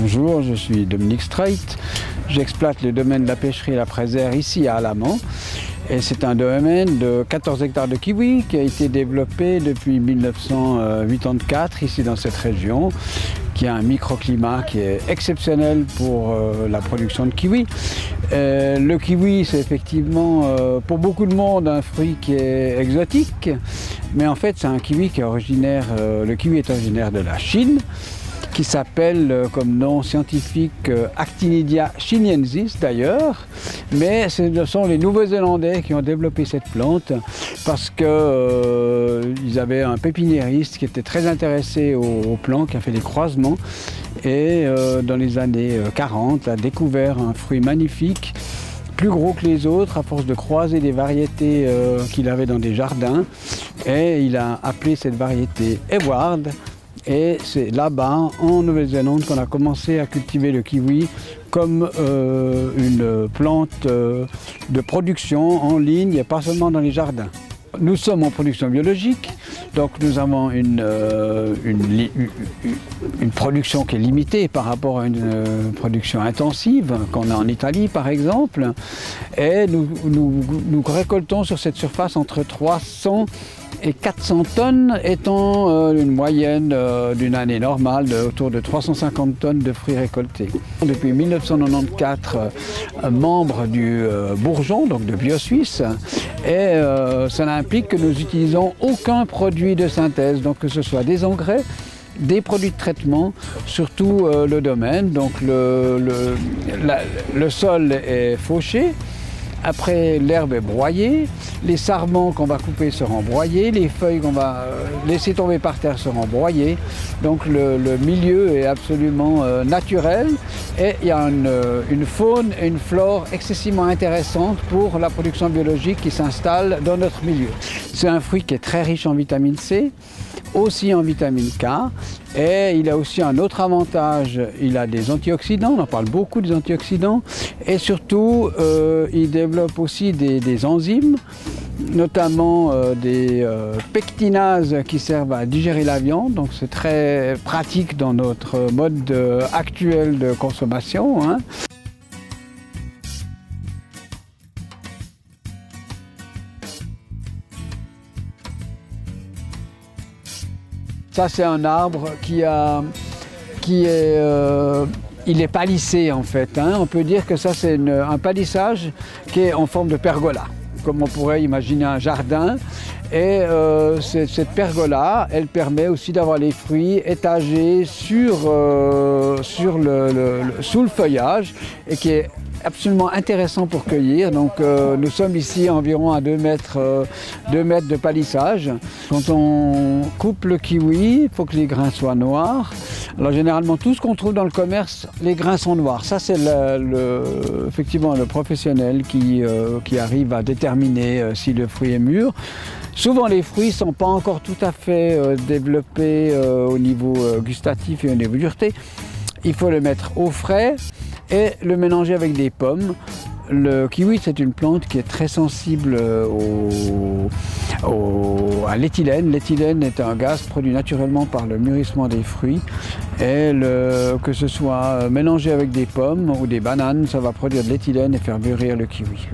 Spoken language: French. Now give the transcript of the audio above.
Bonjour, je suis Dominique Streit. J'exploite le domaine de la pêcherie et la préserve ici à Alamand. Et c'est un domaine de 14 hectares de kiwi qui a été développé depuis 1984 ici dans cette région, qui a un microclimat qui est exceptionnel pour la production de kiwi. Le kiwi, c'est effectivement pour beaucoup de monde un fruit qui est exotique, mais en fait c'est un kiwi qui est originaire, le kiwi est originaire de la Chine, qui s'appelle comme nom scientifique Actinidia chiniensis d'ailleurs, mais ce sont les Nouveaux-Zélandais qui ont développé cette plante parce qu'ils avaient un pépiniériste qui était très intéressé aux plants, qui a fait des croisements et dans les années 40 a découvert un fruit magnifique, plus gros que les autres à force de croiser des variétés qu'il avait dans des jardins, et il a appelé cette variété Eward. Et c'est là-bas, en Nouvelle-Zélande, qu'on a commencé à cultiver le kiwi comme une plante de production en ligne et pas seulement dans les jardins. Nous sommes en production biologique, donc nous avons une production qui est limitée par rapport à une production intensive qu'on a en Italie par exemple. Et nous récoltons sur cette surface entre 300 et 400 tonnes, étant une moyenne d'une année normale autour de 350 tonnes de fruits récoltés. Depuis 1994, membre du Bourgeon, donc de BioSuisse, et cela implique que nous n'utilisons aucun produit de synthèse, donc que ce soit des engrais, des produits de traitement, surtout le domaine. Donc le sol est fauché. Après, l'herbe est broyée, les sarments qu'on va couper seront broyés, les feuilles qu'on va laisser tomber par terre seront broyées. Donc le milieu est absolument naturel et il y a une faune et une flore excessivement intéressantes pour la production biologique qui s'installe dans notre milieu. C'est un fruit qui est très riche en vitamine C, aussi en vitamine K, et il a aussi un autre avantage, il a des antioxydants, on en parle beaucoup des antioxydants, et surtout il développe aussi des enzymes, notamment des pectinases qui servent à digérer la viande, donc c'est très pratique dans notre mode actuel de consommation, hein. Ça, c'est un arbre il est palissé en fait, hein. On peut dire que ça c'est un palissage qui est en forme de pergola, comme on pourrait imaginer un jardin. Et cette pergola, elle permet aussi d'avoir les fruits étagés sous le feuillage, et qui est absolument intéressant pour cueillir. Donc nous sommes ici environ à 2 mètres de palissage. Quand on coupe le kiwi, il faut que les grains soient noirs. Alors généralement tout ce qu'on trouve dans le commerce, les grains sont noirs. Ça c'est effectivement le professionnel qui arrive à déterminer si le fruit est mûr. Souvent les fruits ne sont pas encore tout à fait développés au niveau gustatif et au niveau dureté. Il faut le mettre au frais et le mélanger avec des pommes. Le kiwi, c'est une plante qui est très sensible à l'éthylène. L'éthylène est un gaz produit naturellement par le mûrissement des fruits. Et que ce soit mélangé avec des pommes ou des bananes, ça va produire de l'éthylène et faire mûrir le kiwi.